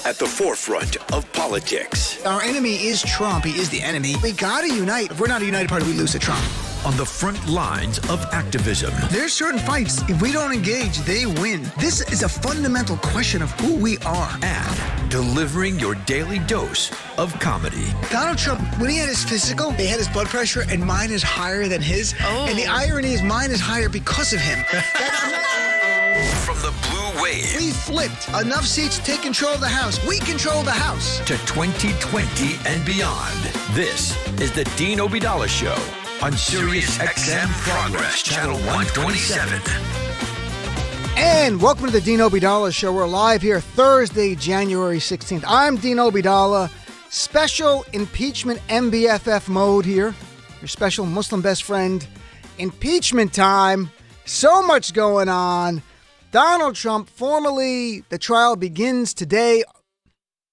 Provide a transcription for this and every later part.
at the forefront of politics. Our enemy is Trump. He is the enemy. We gotta unite. If we're not a united party, we lose to Trump. On the front lines of activism. There's certain fights, if we don't engage, they win. This is a fundamental question of who we are. And delivering your daily dose of comedy. Donald Trump, when he had his physical, they had his blood pressure, and mine is higher than his. Oh. And the irony is mine is higher because of him. From the blue wave. We flipped. Enough seats to take control of the House. We control the House. To 2020 and beyond. This is the Dean Obeidallah Show on Sirius XM Progress, Channel 127. And welcome to the Dean Obeidallah Show. We're live here Thursday, January 16th. I'm Dean Obeidallah. Special impeachment MBFF mode here. Your special Muslim best friend. Impeachment time. So much going on. Donald Trump, formally, the trial begins today.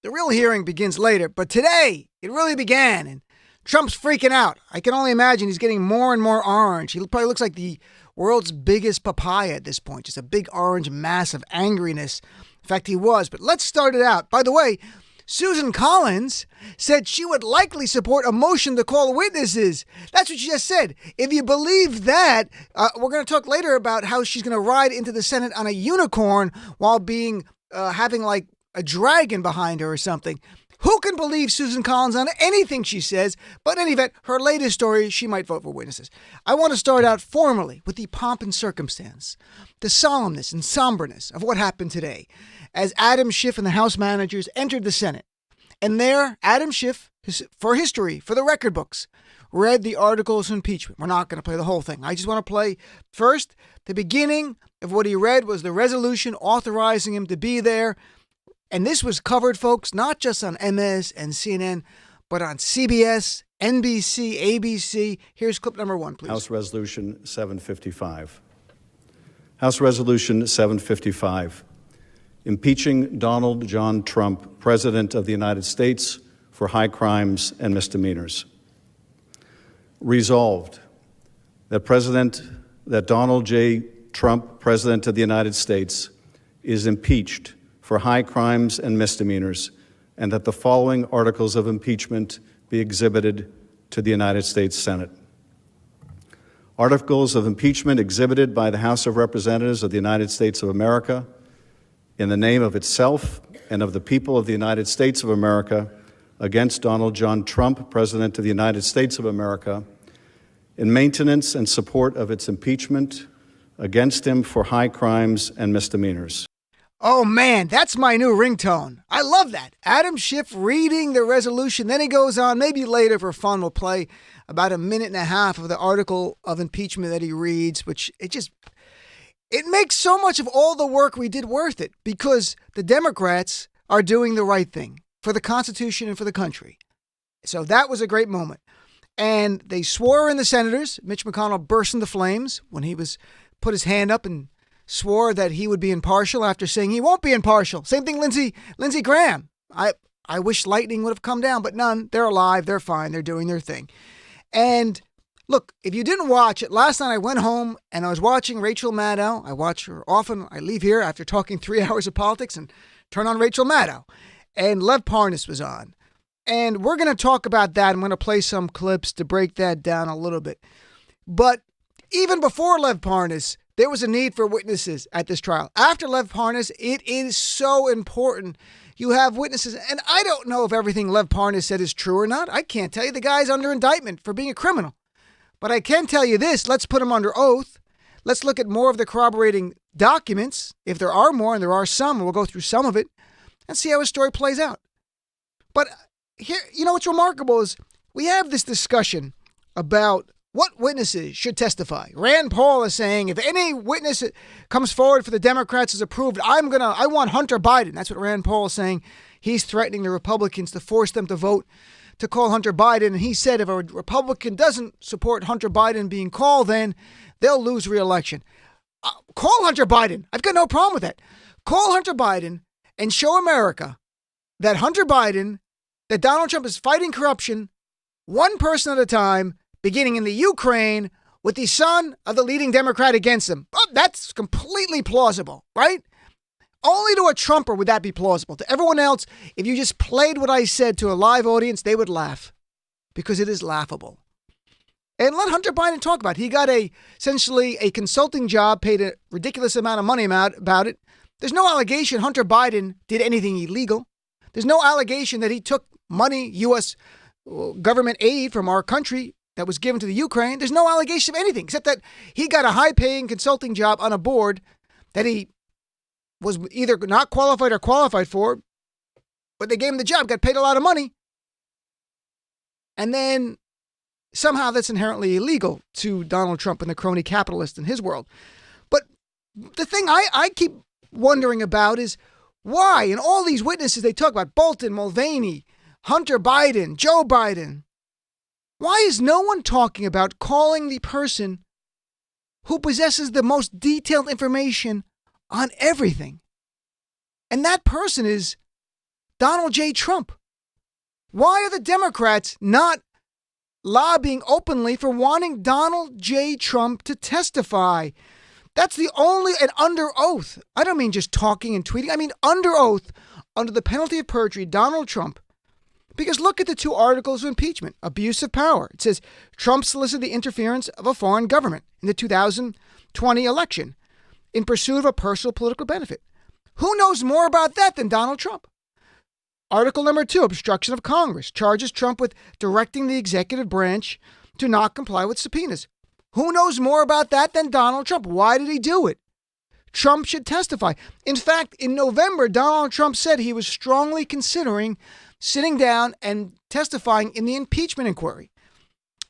The real hearing begins later, but today it really began, and Trump's freaking out. I can only imagine he's getting more and more orange. He probably looks like the world's biggest papaya at this point, just a big orange mass of angriness. In fact, he was. But let's start it out. By the way, Susan Collins said she would likely support a motion to call witnesses. That's what she just said. If you believe that, we're going to talk later about how she's going to ride into the Senate on a unicorn while being having like a dragon behind her or something. Who can believe Susan Collins on anything she says? But in any event, her latest story, she might vote for witnesses. I want to start out formally with the pomp and circumstance, the solemnness and somberness of what happened today as Adam Schiff and the House managers entered the Senate. And there, Adam Schiff, for history, for the record books, read the articles of impeachment. We're not going to play the whole thing. I just want to play first. The beginning of what he read was the resolution authorizing him to be there. And this was covered, folks, not just on MS and CNN, but on CBS, NBC, ABC. Here's clip number one, please. House Resolution 755. House Resolution 755. Impeaching Donald John Trump, President of the United States, for high crimes and misdemeanors. Resolved that Donald J. Trump, President of the United States, is impeached for high crimes and misdemeanors, and that the following articles of impeachment be exhibited to the United States Senate. Articles of impeachment exhibited by the House of Representatives of the United States of America in the name of itself and of the people of the United States of America against Donald John Trump, President of the United States of America, in maintenance and support of its impeachment against him for high crimes and misdemeanors. Oh, man, that's my new ringtone. I love that. Adam Schiff reading the resolution. Then he goes on, maybe later for fun, we'll play about a minute and a half of the article of impeachment that he reads, which it makes so much of all the work we did worth it because the Democrats are doing the right thing for the Constitution and for the country. So that was a great moment. And they swore in the senators. Mitch McConnell burst into flames when he put his hand up and swore that he would be impartial after saying he won't be impartial. Same thing, Lindsey Graham. I wish lightning would have come down, but none. They're alive. They're fine. They're doing their thing. And look, if you didn't watch it, last night I went home and I was watching Rachel Maddow. I watch her often. I leave here after talking 3 hours of politics and turn on Rachel Maddow. And Lev Parnas was on. And we're going to talk about that. I'm going to play some clips to break that down a little bit. But even before Lev Parnas, there was a need for witnesses at this trial. After Lev Parnas, it is so important you have witnesses. And I don't know if everything Lev Parnas said is true or not. I can't tell you. The guy's under indictment for being a criminal. But I can tell you this. Let's put him under oath. Let's look at more of the corroborating documents. If there are more, and there are some, we'll go through some of it and see how his story plays out. But here, what's remarkable is we have this discussion about what witnesses should testify. Rand Paul is saying if any witness comes forward for the Democrats is approved, I want Hunter Biden. That's what Rand Paul is saying. He's threatening the Republicans to force them to vote to call Hunter Biden. And he said if a Republican doesn't support Hunter Biden being called, then they'll lose re-election. Call Hunter Biden. I've got no problem with that. Call Hunter Biden and show America that that Donald Trump is fighting corruption one person at a time, beginning in the Ukraine with the son of the leading Democrat against him. Oh, that's completely plausible, right? Only to a Trumper would that be plausible. To everyone else, if you just played what I said to a live audience, they would laugh because it is laughable. And let Hunter Biden talk about it. He got essentially a consulting job, paid a ridiculous amount of money about it. There's no allegation Hunter Biden did anything illegal. There's no allegation that he took money, U.S. government aid from our country that was given to the Ukraine. There's no allegation of anything except that he got a high-paying consulting job on a board that he was either not qualified or qualified for, but they gave him the job, got paid a lot of money. And then somehow that's inherently illegal to Donald Trump and the crony capitalist in his world. But the thing I keep wondering about is why, in all these witnesses they talk about, Bolton, Mulvaney, Hunter Biden, Joe Biden, why is no one talking about calling the person who possesses the most detailed information on everything? And that person is Donald J. Trump. Why are the Democrats not lobbying openly for wanting Donald J. Trump to testify? That's the only, and under oath. I don't mean just talking and tweeting. I mean under oath, under the penalty of perjury, Donald Trump. Because look at the two articles of impeachment. Abuse of power. It says Trump solicited the interference of a foreign government in the 2020 election in pursuit of a personal political benefit. Who knows more about that than Donald Trump? Article number 2, obstruction of Congress, charges Trump with directing the executive branch to not comply with subpoenas. Who knows more about that than Donald Trump? Why did he do it? Trump should testify. In fact, in November, Donald Trump said he was strongly considering sitting down and testifying in the impeachment inquiry.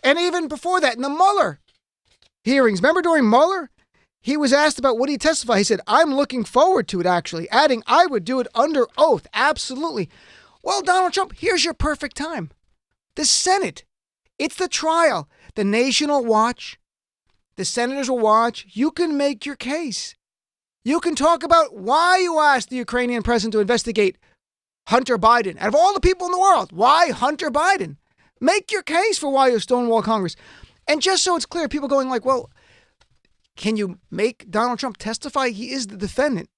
And even before that, in the Mueller hearings, remember during Mueller, he was asked about would he testify. He said, I'm looking forward to it, actually, adding, I would do it under oath. Absolutely. Well, Donald Trump, here's your perfect time. The Senate. It's the trial. The nation will watch. The senators will watch. You can make your case. You can talk about why you asked the Ukrainian president to investigate Hunter Biden. Out of all the people in the world, why Hunter Biden? Make your case for why you stonewall Congress. And just so it's clear, people going like, well, can you make Donald Trump testify? He is the defendant.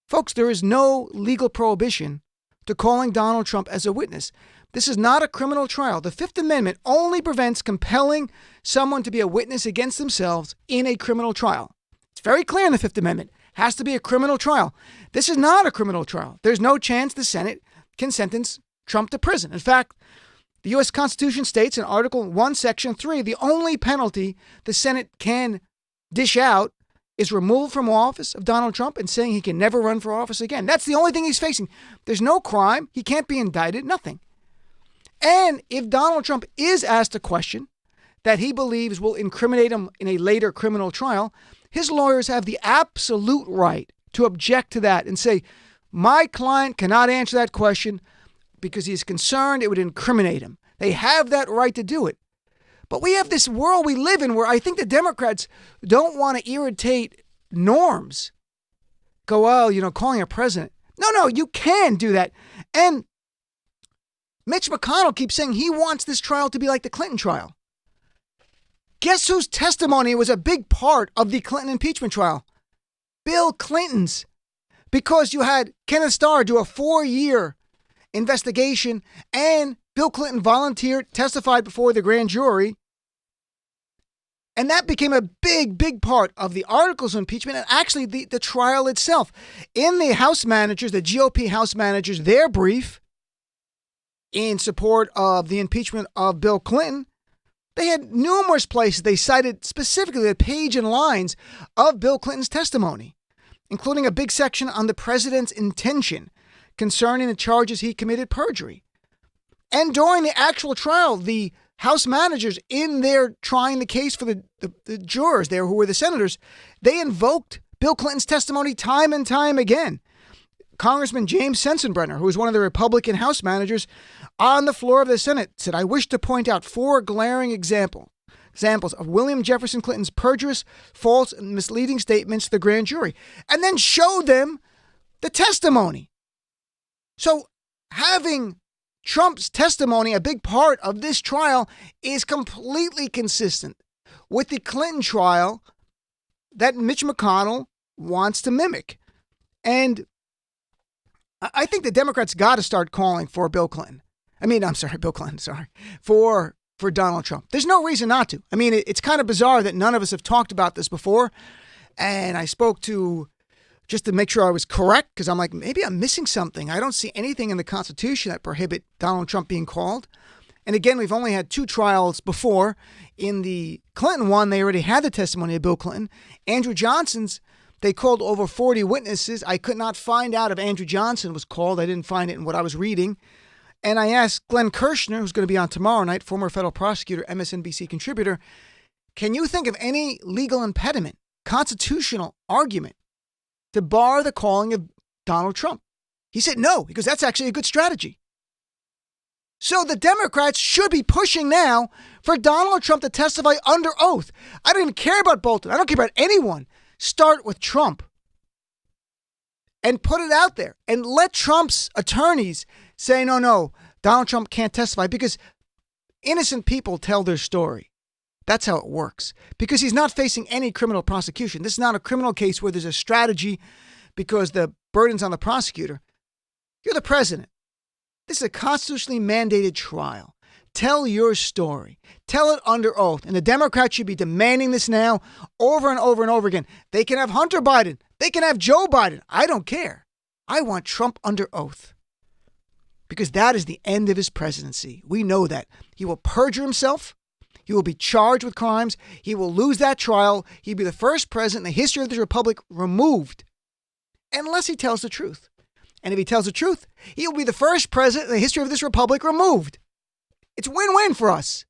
Folks, there is no legal prohibition to calling Donald Trump as a witness. This is not a criminal trial. The Fifth Amendment only prevents compelling someone to be a witness against themselves in a criminal trial. It's very clear in the Fifth Amendment. It has to be a criminal trial. This is not a criminal trial. There's no chance the Senate can sentence Trump to prison. In fact, the U.S. Constitution states in Article 1, Section 3, the only penalty the Senate can dish out is removal from office of Donald Trump and saying he can never run for office again. That's the only thing he's facing. There's no crime. He can't be indicted, nothing. And if Donald Trump is asked a question that he believes will incriminate him in a later criminal trial, his lawyers have the absolute right to object to that and say, my client cannot answer that question because he's concerned it would incriminate him. They have that right to do it. But we have this world we live in where I think the Democrats don't want to irritate norms. Go, well, calling a president. No, you can do that. And Mitch McConnell keeps saying he wants this trial to be like the Clinton trial. Guess whose testimony was a big part of the Clinton impeachment trial? Bill Clinton's. Because you had Kenneth Starr do a 4-year investigation and Bill Clinton volunteered, testified before the grand jury. And that became a big part of the articles of impeachment and actually the trial itself. In the House managers, the GOP House managers, their brief in support of the impeachment of Bill Clinton, they had numerous places they cited specifically the page and lines of Bill Clinton's testimony, including a big section on the president's intention concerning the charges he committed perjury. And during the actual trial, the House managers, in their trying the case for the jurors there who were the senators, they invoked Bill Clinton's testimony time and time again. Congressman James Sensenbrenner, who was one of the Republican House managers on the floor of the Senate, said, I wish to point out 4 glaring examples of William Jefferson Clinton's perjurious, false, and misleading statements to the grand jury, and then showed them the testimony. So having Trump's testimony, a big part of this trial, is completely consistent with the Clinton trial that Mitch McConnell wants to mimic. And I think the Democrats got to start calling for Bill Clinton. Bill Clinton, for Donald Trump. There's no reason not to. I mean, it's kind of bizarre that none of us have talked about this before. And I spoke to, just to make sure I was correct, because I'm like, maybe I'm missing something. I don't see anything in the Constitution that prohibit Donald Trump being called. And again, we've only had 2 trials before. In the Clinton one, they already had the testimony of Bill Clinton. Andrew Johnson's, they called over 40 witnesses. I could not find out if Andrew Johnson was called. I didn't find it in what I was reading. And I asked Glenn Kirshner, who's going to be on tomorrow night, former federal prosecutor, MSNBC contributor, can you think of any legal impediment, constitutional argument, to bar the calling of Donald Trump? He said no, because that's actually a good strategy. So the Democrats should be pushing now for Donald Trump to testify under oath. I don't even care about Bolton. I don't care about anyone. Start with Trump and put it out there and let Trump's attorneys say, no, Donald Trump can't testify, because innocent people tell their story. That's how it works, because he's not facing any criminal prosecution. This is not a criminal case where there's a strategy because the burden's on the prosecutor. You're the president. This is a constitutionally mandated trial. Tell your story. Tell it under oath. And the Democrats should be demanding this now over and over and over again. They can have Hunter Biden. They can have Joe Biden. I don't care. I want Trump under oath, because that is the end of his presidency. We know that. He will perjure himself. He will be charged with crimes. He will lose that trial. He'll be the first president in the history of this republic removed, unless he tells the truth. And if he tells the truth, he will be the first president in the history of this republic removed. It's win-win for us.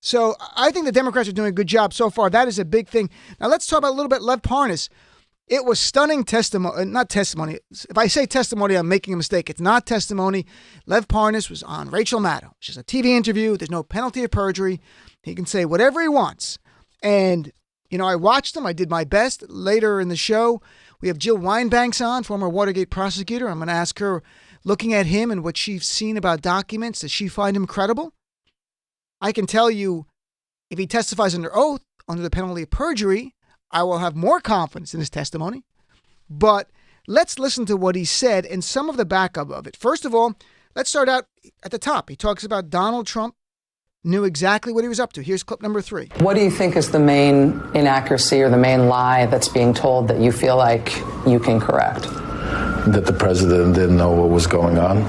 So I think the Democrats are doing a good job so far. That is a big thing. Now let's talk about a little bit Lev Parnas. It was stunning not testimony. If I say testimony, I'm making a mistake. It's not testimony. Lev Parnas was on Rachel Maddow. It's just a TV interview. There's no penalty of perjury. He can say whatever he wants. And, I watched him. I did my best. Later in the show, we have Jill Wine-Banks on, former Watergate prosecutor. I'm going to ask her, looking at him and what she's seen about documents, does she find him credible? I can tell you, if he testifies under oath, under the penalty of perjury, I will have more confidence in his testimony. But let's listen to what he said and some of the backup of it. First of all, let's start out at the top. He talks about Donald Trump knew exactly what he was up to. Here's clip number 3. What do you think is the main inaccuracy or the main lie that's being told that you feel like you can correct? That the president didn't know what was going on.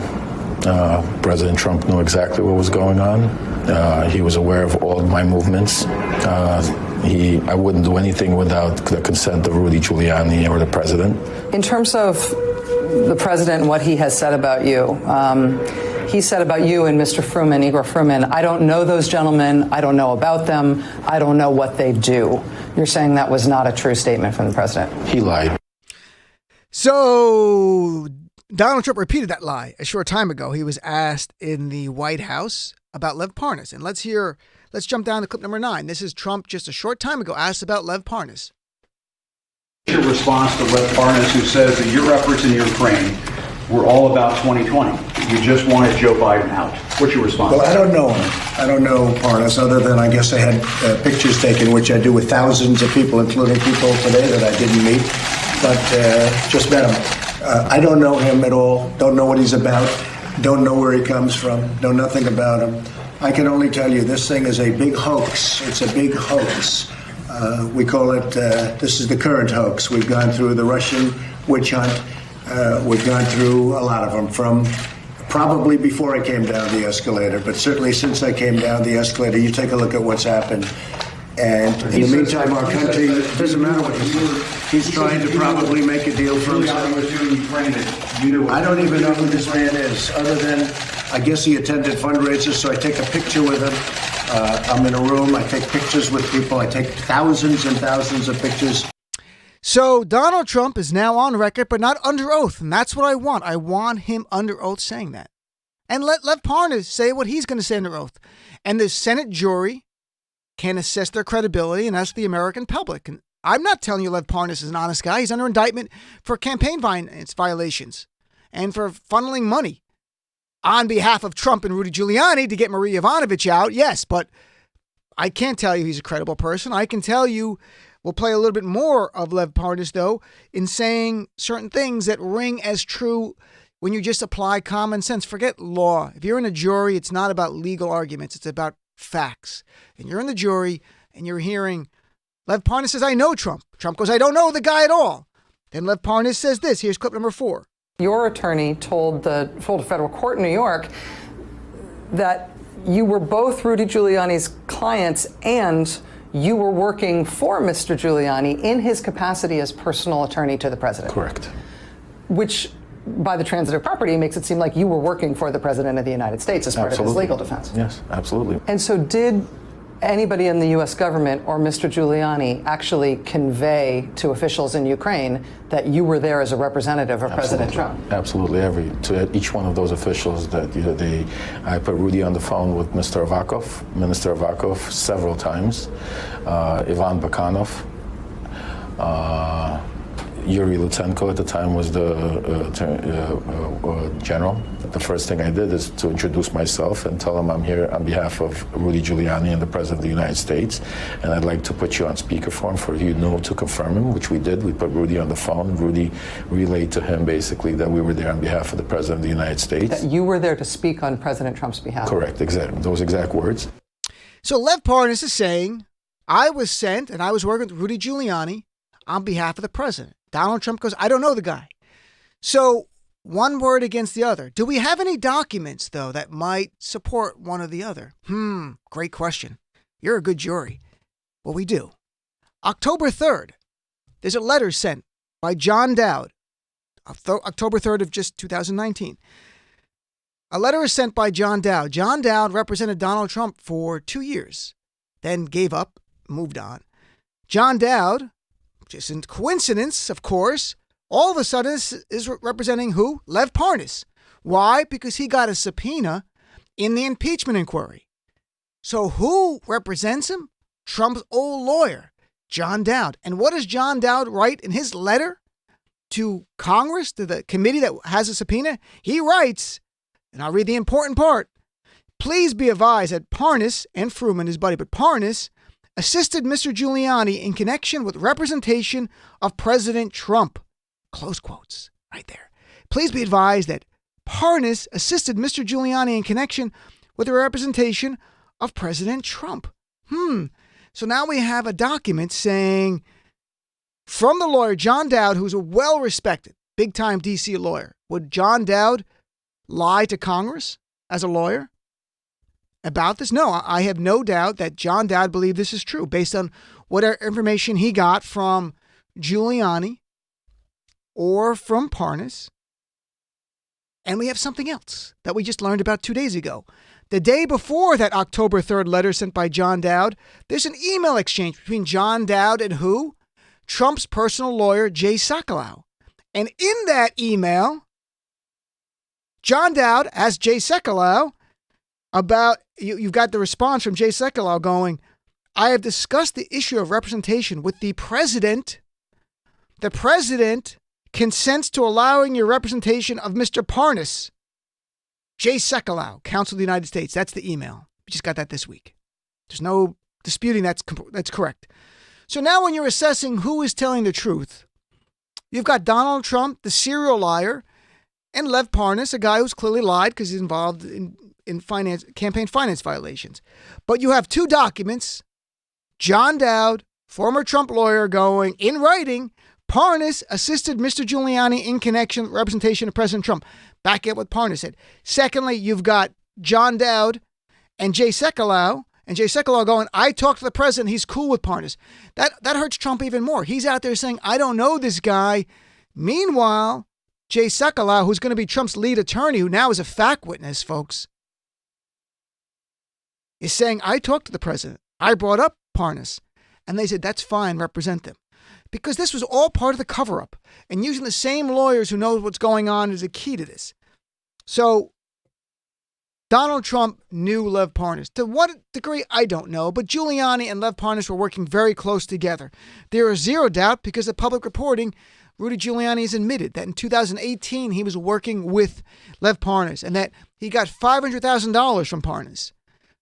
President Trump knew exactly what was going on. He was aware of all of my movements. I wouldn't do anything without the consent of Rudy Giuliani or the president. In terms of the president and what he has said about you, he said about you and Mr. Fruman, Igor Fruman, I don't know those gentlemen. I don't know about them. I don't know what they do. You're saying that was not a true statement from the president. He lied. So Donald Trump repeated that lie a short time ago. He was asked in the White House about Lev Parnas. And let's jump down to clip number 9. This is Trump just a short time ago asked about Lev Parnas. Your response to Lev Parnas, who says that your efforts in Ukraine were all about 2020. You just wanted Joe Biden out. What's your response? Well, I don't know him. I don't know Parnas, other than I guess I had pictures taken, which I do with thousands of people, including people today that I didn't meet, but just met him. I don't know him at all. Don't know what he's about. Don't know where he comes from. Know nothing about him. I can only tell you this thing is a big hoax. It's a big hoax. We call it, this is the current hoax. We've gone through the Russian witch hunt. We've gone through a lot of them, from probably before I came down the escalator, but certainly since I came down the escalator. You take a look at what's happened. And in the meantime, our country, it doesn't matter what he's trying to probably make a deal for himself. I don't even know who this man is, other than I guess he attended fundraisers, so I take a picture with him. I'm in a room. I take pictures with people. I take thousands and thousands of pictures. So Donald Trump is now on record, but not under oath. And that's what I want. I want him under oath saying that. And let Lev Parnas say what he's going to say under oath. And the Senate jury can assess their credibility, and that's the American public. And I'm not telling you Lev Parnas is an honest guy. He's under indictment for campaign finance violations and for funneling money on behalf of Trump and Rudy Giuliani to get Marie Yovanovitch out. Yes, but I can't tell you he's a credible person. I can tell you We'll play a little bit more of Lev Parnas, though, in saying certain things that ring as true when you just apply common sense. Forget law. If you're in a jury, it's not about legal arguments. It's about facts. And you're in the jury and you're hearing Lev Parnas says, I know Trump. Trump goes, I don't know the guy at all. Then Lev Parnas says this. Here's clip number 4. Your attorney told a federal court in New York that you were both Rudy Giuliani's clients and you were working for Mr. Giuliani in his capacity as personal attorney to the president. Correct. Which, by the transitive property, makes it seem like you were working for the president of the United States as part of his legal defense. Yes, absolutely. And so did anybody in the U.S. government or Mr. Giuliani actually convey to officials in Ukraine that you were there as a representative of President Trump? Absolutely. To each one of those officials that I put Rudy on the phone with Minister Avakov several times, Ivan Bakanov, Yuri Lutsenko at the time was the general. The first thing I did is to introduce myself and tell him I'm here on behalf of Rudy Giuliani and the President of the United States, and I'd like to put you on speakerphone for you to confirm him, which we did. We put Rudy on the phone. Rudy relayed to him basically that we were there on behalf of the President of the United States. That you were there to speak on President Trump's behalf. Correct, exactly. Those exact words. So Lev Parnas is saying, I was sent and I was working with Rudy Giuliani on behalf of the president. Donald Trump goes, I don't know the guy. So one word against the other. Do we have any documents, though, that might support one or the other? Great question. You're a good jury. Well, we do. October 3rd, there's a letter sent by John Dowd, October 3rd of just 2019. A letter is sent by John Dowd. John Dowd represented Donald Trump for 2 years, then gave up, moved on. John Dowd, just in coincidence, of course, all of a sudden is representing who? Lev Parnas. Why? Because he got a subpoena in the impeachment inquiry. So who represents him? Trump's old lawyer, John Dowd. And what does John Dowd write in his letter to Congress, to the committee that has a subpoena? He writes, and I'll read the important part, please be advised that Parnas and Fruman, his buddy, but Parnas assisted Mr. Giuliani in connection with representation of President Trump. Close quotes, right there. Please be advised that Parnas assisted Mr. Giuliani in connection with the representation of President Trump. So now we have a document saying from the lawyer John Dowd, who's a well-respected, big-time D.C. lawyer. Would John Dowd lie to Congress as a lawyer about this? No, I have no doubt that John Dowd believed this is true based on whatever information he got from Giuliani or from Parnas. And we have something else that we just learned about 2 days ago. The day before that October 3rd letter sent by John Dowd, there's an email exchange between John Dowd and who? Trump's personal lawyer, Jay Sekulow. And in that email, John Dowd asked Jay Sekulow about, you've got the response from Jay Sekulow going, I have discussed the issue of representation with the president. The president consents to allowing your representation of Mr. Parnas. Jay Sekulow, Counsel of the United States. That's the email. We just got that this week. There's no disputing that's correct. So now when you're assessing who is telling the truth, you've got Donald Trump, the serial liar, and Lev Parnas, a guy who's clearly lied because he's involved in campaign finance violations. But you have two documents, John Dowd, former Trump lawyer, going in writing, Parnas assisted Mr. Giuliani in connection with representation of President Trump. Back at what Parnas said. Secondly, you've got John Dowd and Jay Sekulow, going, I talked to the president, he's cool with Parnas. That hurts Trump even more. He's out there saying, I don't know this guy. Meanwhile, Jay Sekulow, who's going to be Trump's lead attorney, who now is a fact witness, folks, is saying, I talked to the president. I brought up Parnas. And they said, that's fine, represent them. Because this was all part of the cover-up. And using the same lawyers who know what's going on is a key to this. So Donald Trump knew Lev Parnas. To what degree, I don't know. But Giuliani and Lev Parnas were working very close together. There is zero doubt, because of public reporting, Rudy Giuliani has admitted that in 2018 he was working with Lev Parnas and that he got $500,000 from Parnas.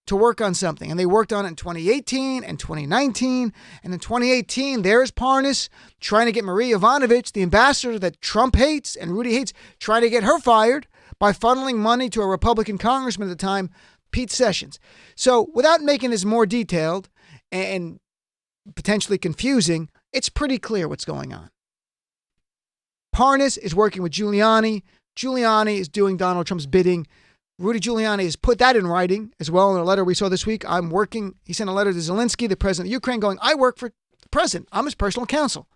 to work on something. And they worked on it in 2018 and 2019. And in 2018, there's Parnas trying to get Marie Yovanovitch, the ambassador that Trump hates and Rudy hates, trying to get her fired by funneling money to a Republican congressman at the time, Pete Sessions. So without making this more detailed and potentially confusing, it's pretty clear what's going on. Parnas is working with Giuliani. Giuliani is doing Donald Trump's bidding. Rudy Giuliani has put that in writing as well in a letter we saw this week. He sent a letter to Zelensky, the president of Ukraine, going, I work for the president. I'm his personal counsel.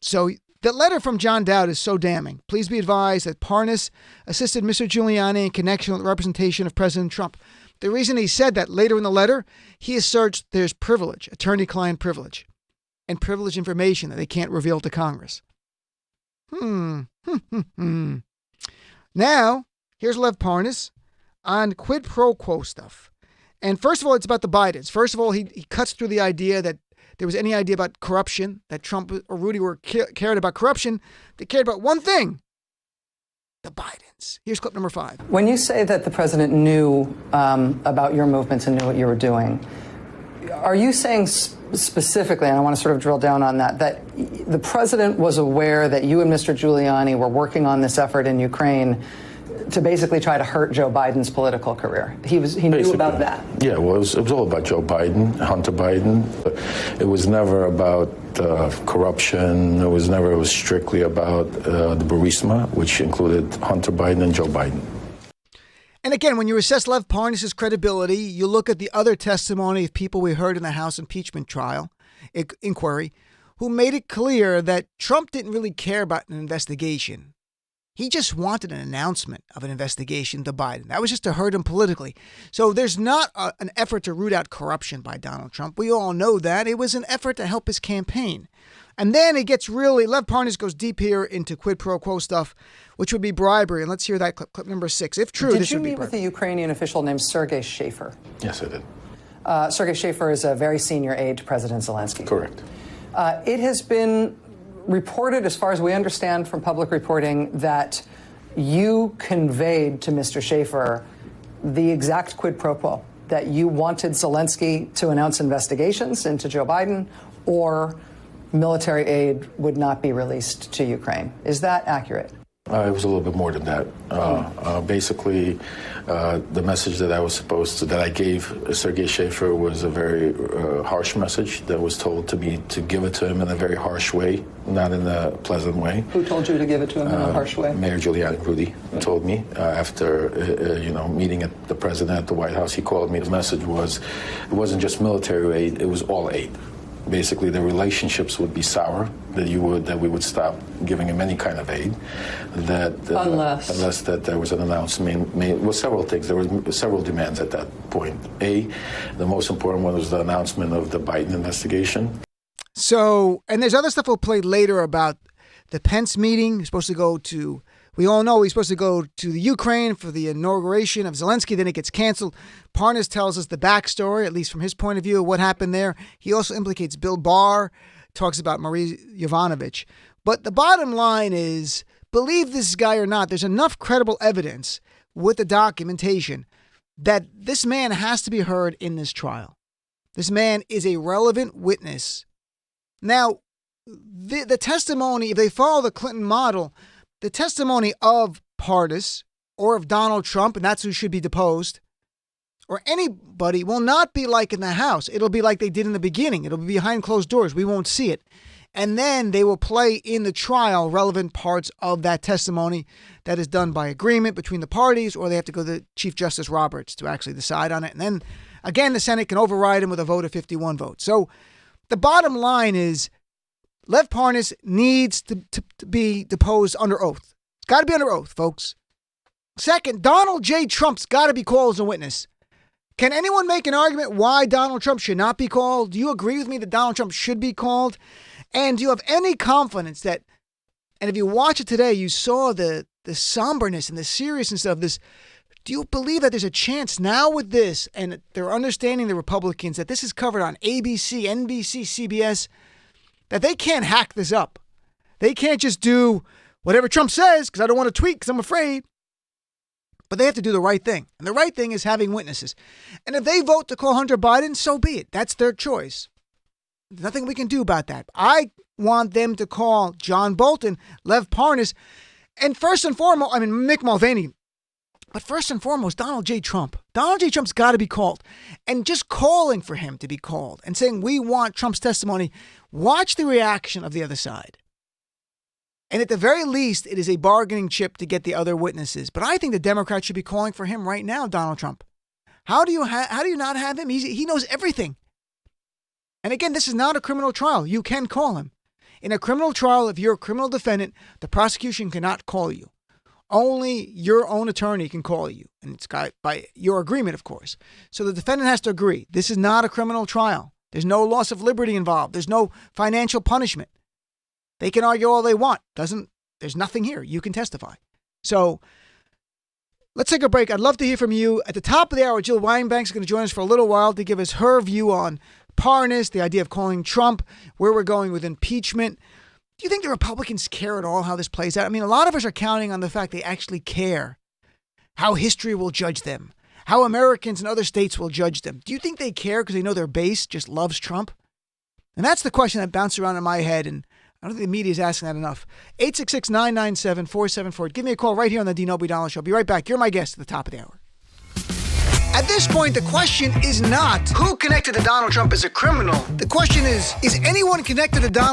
So the letter from John Dowd is so damning. Please be advised that Parnas assisted Mr. Giuliani in connection with the representation of President Trump. The reason he said that later in the letter, he asserts there's privilege, attorney-client privilege, and privileged information that they can't reveal to Congress. Now, here's Lev Parnas on quid pro quo stuff. And first of all, it's about the Bidens. First of all, he cuts through the idea that there was any idea about corruption, that Trump or Rudy cared about corruption. They cared about one thing, the Bidens. Here's clip number 5. When you say that the president knew about your movements and knew what you were doing, are you saying specifically, and I want to sort of drill down on that the president was aware that you and Mr. Giuliani were working on this effort in Ukraine to basically try to hurt Joe Biden's political career? He knew about that. Yeah, well, it was all about Joe Biden, Hunter Biden. It was never about corruption. It was strictly about the Burisma, which included Hunter Biden and Joe Biden. And again, when you assess Lev Parnas' credibility, you look at the other testimony of people we heard in the House impeachment trial, inquiry, who made it clear that Trump didn't really care about an investigation. He just wanted an announcement of an investigation to Biden. That was just to hurt him politically. So there's not an effort to root out corruption by Donald Trump. We all know that. It was an effort to help his campaign. And then it gets Lev Parnas goes deep here into quid pro quo stuff, which would be bribery. And let's hear that clip number 6. If true, this would be bribery. Did you meet with a Ukrainian official named Sergei Schaefer? Yes, I did. Sergei Schaefer is a very senior aide to President Zelensky. Correct. It has been reported, as far as we understand from public reporting, that you conveyed to Mr. Schaefer the exact quid pro quo, that you wanted Zelensky to announce investigations into Joe Biden or military aid would not be released to Ukraine. Is that accurate? It was a little bit more than that. Basically, the message that I gave Sergei Schaefer was a very harsh message that was told to me to give it to him in a very harsh way, not in a pleasant way. Who told you to give it to him in a harsh way? Mayor Giuliani, Rudy, told me after meeting at the president at the White House. He called me. His message was, it wasn't just military aid; it was all aid. Basically, the relationships would be sour, that we would stop giving him any kind of aid, unless there was an announcement made. Well, several things. There were several demands at that point. The most important one was the announcement of the Biden investigation. So, and there's other stuff we'll play later about the Pence meeting. He's supposed to go to, we all know he's supposed to go to the Ukraine for the inauguration of Zelensky, then it gets canceled. Parnas tells us the backstory, at least from his point of view, of what happened there. He also implicates Bill Barr, talks about Marie Yovanovitch. But the bottom line is, believe this guy or not, there's enough credible evidence with the documentation that this man has to be heard in this trial. This man is a relevant witness. Now, the testimony, if they follow the Clinton model, the testimony of Parnas or of Donald Trump, and that's who should be deposed, or anybody, will not be like in the House. It'll be like they did in the beginning. It'll be behind closed doors. We won't see it. And then they will play in the trial relevant parts of that testimony that is done by agreement between the parties, or they have to go to Chief Justice Roberts to actually decide on it. And then, again, the Senate can override him with a vote of 51 votes. So the bottom line is Lev Parnas needs to be deposed under oath. It's got to be under oath, folks. Second, Donald J. Trump's got to be called as a witness. Can anyone make an argument why Donald Trump should not be called? Do you agree with me that Donald Trump should be called? And do you have any confidence that, and if you watch it today, you saw the somberness and the seriousness of this. Do you believe that there's a chance now with this, and they're understanding the Republicans, that this is covered on ABC, NBC, CBS, that they can't hack this up? They can't just do whatever Trump says, because I don't want to tweet, because I'm afraid. But they have to do the right thing. And the right thing is having witnesses. And if they vote to call Hunter Biden, so be it. That's their choice. There's nothing we can do about that. I want them to call John Bolton, Lev Parnas, and first and foremost, Mick Mulvaney. But first and foremost, Donald J. Trump. Donald J. Trump's got to be called. And just calling for him to be called and saying, we want Trump's testimony, watch the reaction of the other side. And at the very least, it is a bargaining chip to get the other witnesses. But I think the Democrats should be calling for him right now, Donald Trump. How do you not have him? He knows everything. And again, this is not a criminal trial. You can call him. In a criminal trial, if you're a criminal defendant, the prosecution cannot call you. Only your own attorney can call you. And it's got by your agreement, of course. So the defendant has to agree. This is not a criminal trial. There's no loss of liberty involved. There's no financial punishment. They can argue all they want. There's nothing here. You can testify. So let's take a break. I'd love to hear from you. At the top of the hour, Jill Weinbank's going to join us for a little while to give us her view on Parnas, the idea of calling Trump, where we're going with impeachment. Do you think the Republicans care at all how this plays out? A lot of us are counting on the fact they actually care how history will judge them, how Americans in other states will judge them. Do you think they care because they know their base just loves Trump? And that's the question that bounced around in my head, and I don't think the media is asking that enough. 866-997-4748. Give me a call right here on the Dean Obeidallah Show. Be right back. You're my guest at the top of the hour. At this point, the question is not who connected to Donald Trump as a criminal. The question is anyone connected to Donald